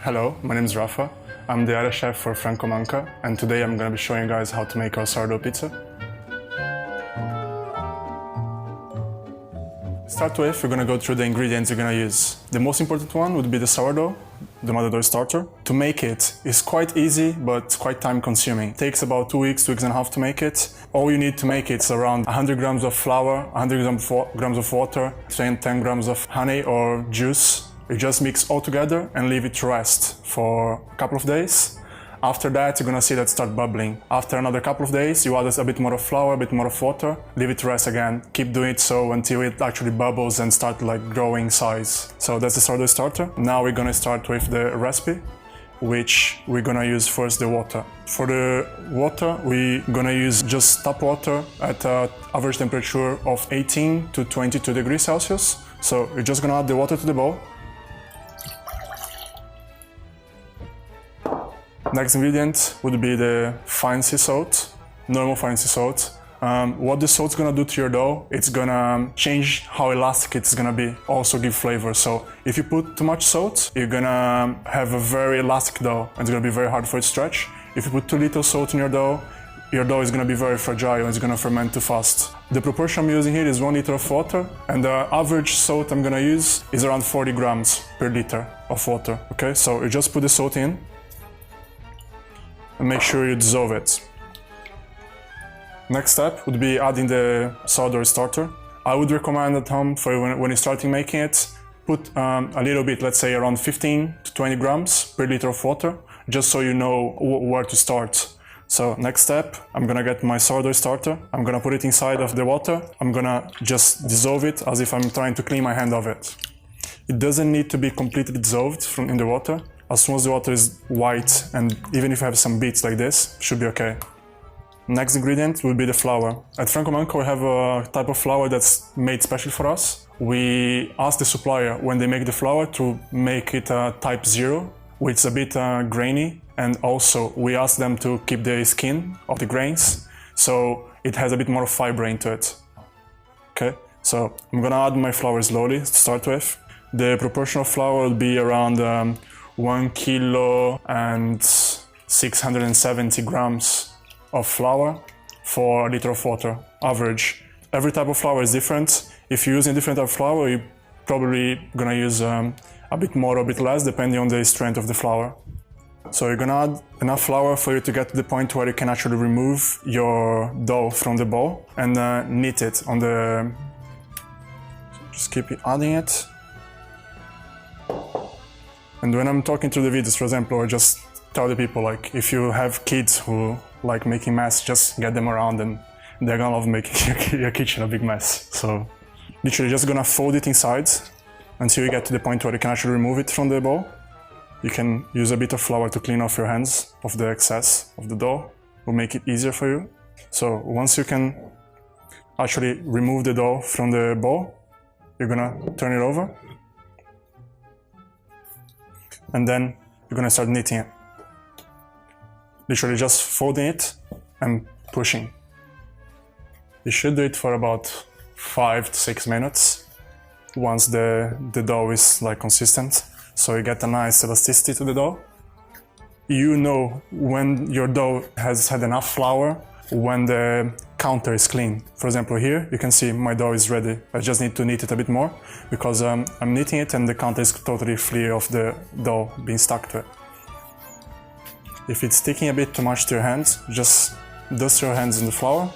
Hello, my name is Rafa. I'm the area chef for Franco Manca, and today I'm going to be showing you guys how to make our sourdough pizza. To start with, we're going to go through the ingredients you're going to use. The most important one would be the sourdough, the mother dough starter. To make it is quite easy, but quite time consuming. It takes about 2 weeks and a half to make it. All you need to make it is around 100 grams of flour, 100 grams of water, 10 grams of honey or juice. You just mix all together and leave it to rest for a couple of days. After that, you're gonna see that start bubbling. After another couple of days, you add a bit more of flour, a bit more of water, leave it to rest again. Keep doing it so until it actually bubbles and start like growing size. So that's the sourdough starter. Now we're gonna start with the recipe, which we're gonna use first the water. For the water, we're gonna use just tap water at an average temperature of 18 to 22 degrees Celsius. So you're just gonna add the water to the bowl. Next ingredient would be the fine sea salt, normal fine sea salt. What the salt's gonna do to your dough, it's gonna change how elastic it's gonna be, also give flavor. So if you put too much salt, you're gonna have a very elastic dough and it's gonna be very hard for it to stretch. If you put too little salt in your dough is gonna be very fragile and it's gonna ferment too fast. The proportion I'm using here is 1 liter of water, and the average salt I'm gonna use is around 40 grams per liter of water. Okay, so you just put the salt in and make sure you dissolve it. Next step would be adding the sourdough starter. I would recommend at home for when you're starting making it, put a little bit, let's say around 15 to 20 grams per liter of water, just so you know where to start. So next step, I'm gonna get my sourdough starter. I'm gonna put it inside of the water. I'm gonna just dissolve it as if I'm trying to clean my hand of it. It doesn't need to be completely dissolved in the water. As soon as the water is white, and even if you have some beads like this, should be okay. Next ingredient will be the flour. At Franco Manca, we have a type of flour that's made special for us. We ask the supplier when they make the flour to make it type 0, which is a bit grainy, and also we ask them to keep the skin of the grains, so it has a bit more fiber into it. Okay, so I'm gonna add my flour slowly to start with. The proportion of flour will be around 1 kilo and 670 grams of flour for a liter of water, average. Every type of flour is different. If you're using different type of flour, you're probably gonna use a bit more or a bit less, depending on the strength of the flour. So you're gonna add enough flour for you to get to the point where you can actually remove your dough from the bowl and knead it on the... Just keep adding it. And when I'm talking through the videos, for example, I just tell the people, like, if you have kids who like making mess, just get them around and they're gonna love making your kitchen a big mess. So literally just gonna fold it inside until you get to the point where you can actually remove it from the bowl. You can use a bit of flour to clean off your hands of the excess of the dough. It will make it easier for you. So once you can actually remove the dough from the bowl, you're gonna turn it over. And then you're gonna start kneading it. Literally just folding it and pushing. You should do it for about 5 to 6 minutes once the dough is like consistent, so you get a nice elasticity to the dough. You know when your dough has had enough flour when the counter is clean. For example, here you can see my dough is ready. I just need to knead it a bit more because I'm kneading it and the counter is totally free of the dough being stuck to it. If it's sticking a bit too much to your hands, just dust your hands in the flour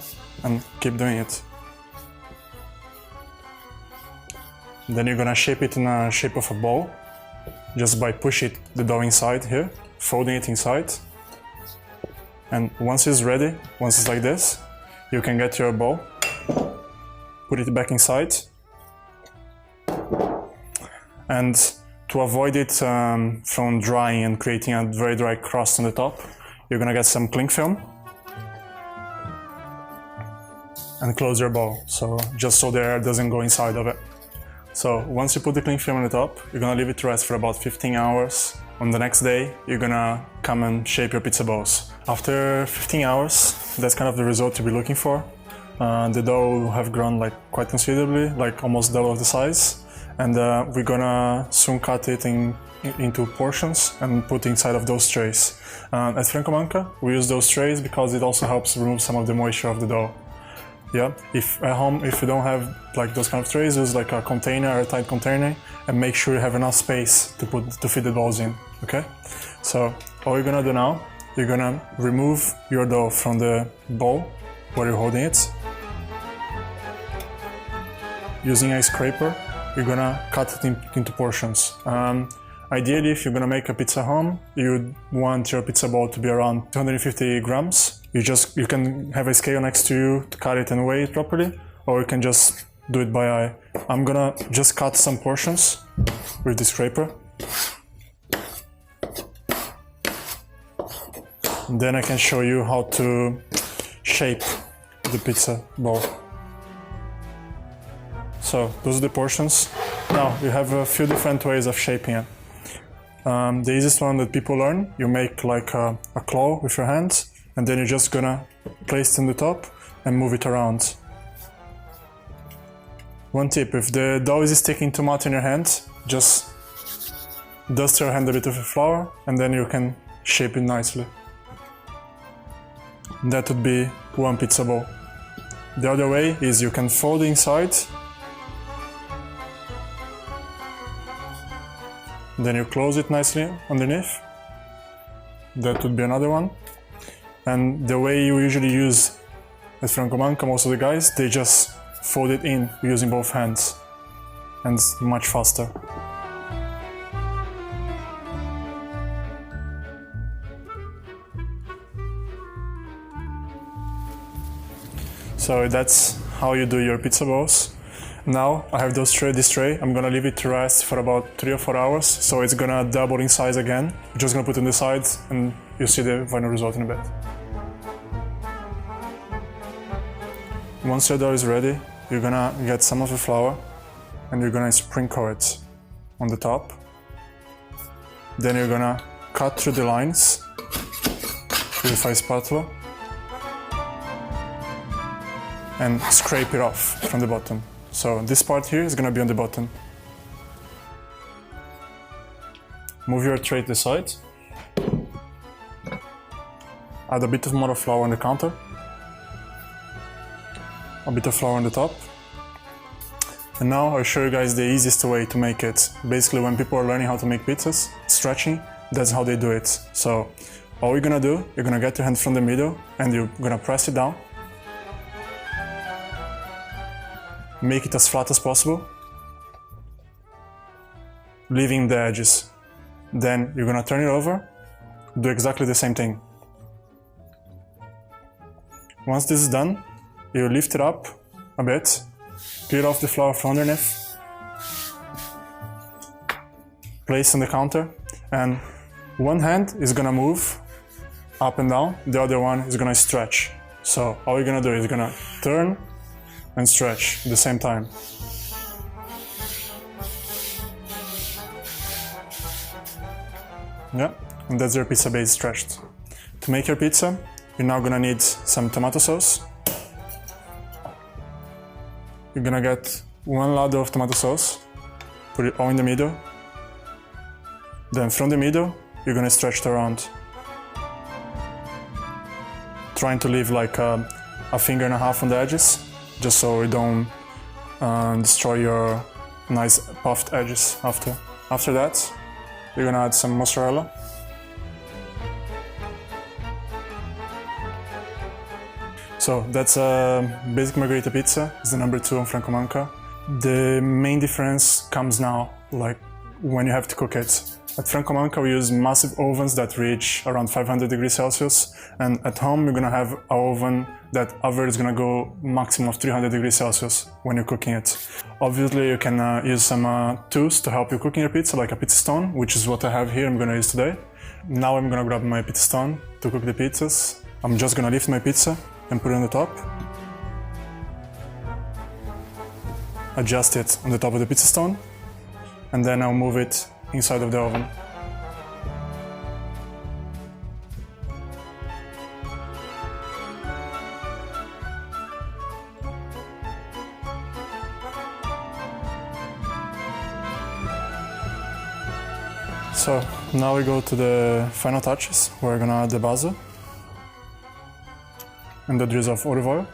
and keep doing it. Then you're gonna shape it in a shape of a ball just by pushing the dough inside here, folding it inside. And once it's ready, once it's like this, you can get your bowl, put it back inside, and to avoid it from drying and creating a very dry crust on the top, you're gonna get some cling film and close your bowl, so just so the air doesn't go inside of it. So once you put the cling film on the top, you're gonna leave it to rest for about 15 hours. On the next day, you're gonna come and shape your pizza balls. After 15 hours, that's kind of the result you'll be looking for. The dough will have grown like quite considerably, like almost double of the size. and we're gonna soon cut it into portions and put inside of those trays. At Franco Manca, we use those trays because it also helps remove some of the moisture of the dough. Yeah, if at home, if you don't have like those kind of trays, use like a container, a tight container, and make sure you have enough space to fit the balls in. Okay, so all you're gonna do now, you're gonna remove your dough from the bowl where you're holding it. Using a scraper, you're gonna cut it into portions. Ideally, if you're gonna make a pizza home, you want your pizza ball to be around 250 grams. You can have a scale next to you to cut it and weigh it properly, or you can just do it by eye. I'm gonna just cut some portions with the scraper. And then I can show you how to shape the pizza ball. So those are the portions. Now you have a few different ways of shaping it. The easiest one that people learn, you make like a claw with your hands, and then you're just gonna place it in the top and move it around. One tip, if the dough is sticking too much in your hand, just dust your hand a bit with flour, and then you can shape it nicely. That would be one pizza ball. The other way is you can fold inside, then you close it nicely underneath. That would be another one. And the way you usually use at Franco Manca, most of the guys, they just fold it in using both hands, and it's much faster. So that's how you do your pizza balls. Now I have this tray, I'm gonna leave it to rest for about 3 or 4 hours, so it's gonna double in size again. I'm just gonna put it on the sides and you'll see the final result in a bit. Once your dough is ready, you're gonna get some of the flour and you're gonna sprinkle it on the top. Then you're gonna cut through the lines with a spatula and scrape it off from the bottom. So this part here is gonna be on the bottom. Move your tray to the side. Add a bit of more flour on the counter. A bit of flour on the top. And now I'll show you guys the easiest way to make it. Basically, when people are learning how to make pizzas, stretching, that's how they do it. So all you're gonna do, you're gonna get your hand from the middle and you're gonna press it down. Make it as flat as possible, leaving the edges. Then you're gonna turn it over, do exactly the same thing. Once this is done, you lift it up a bit, peel off the flour from underneath, place on the counter, and one hand is gonna move up and down, the other one is gonna stretch. So all you're gonna do is you're gonna turn and stretch at the same time. Yeah, and that's your pizza base stretched. To make your pizza, you're now gonna need some tomato sauce. You're gonna get one ladle of tomato sauce, put it all in the middle. Then from the middle, you're gonna stretch it around. Trying to leave like a finger and a half on the edges, just so you don't destroy your nice puffed edges after. After that, you're gonna add some mozzarella. So that's a basic margherita pizza. It's the number 2 on Franco Manca. The main difference comes now, like when you have to cook it. At Franco Manca we use massive ovens that reach around 500 degrees Celsius, and at home you're gonna have an oven that average is gonna go maximum of 300 degrees Celsius when you're cooking it. Obviously you can use some tools to help you cooking your pizza, like a pizza stone, which is what I have here I'm gonna use today. Now I'm gonna grab my pizza stone to cook the pizzas. I'm just gonna lift my pizza and put it on the top. Adjust it on the top of the pizza stone, and then I'll move it inside of the oven. So now we go to the final touches. We're gonna add the basil and the drizzle of olive oil.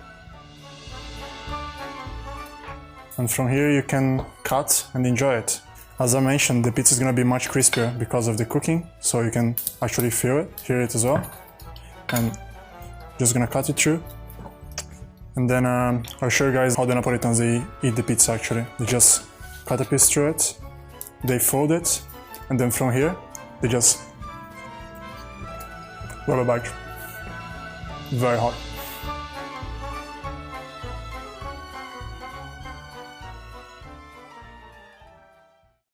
And from here you can cut and enjoy it. As I mentioned, the pizza is gonna be much crispier because of the cooking, so you can actually feel it, hear it as well. And just gonna cut it through. And then I'll show you guys how the Napolitans they eat the pizza actually. They just cut a piece through it, they fold it, and then from here, they just rub a bite. Very hot.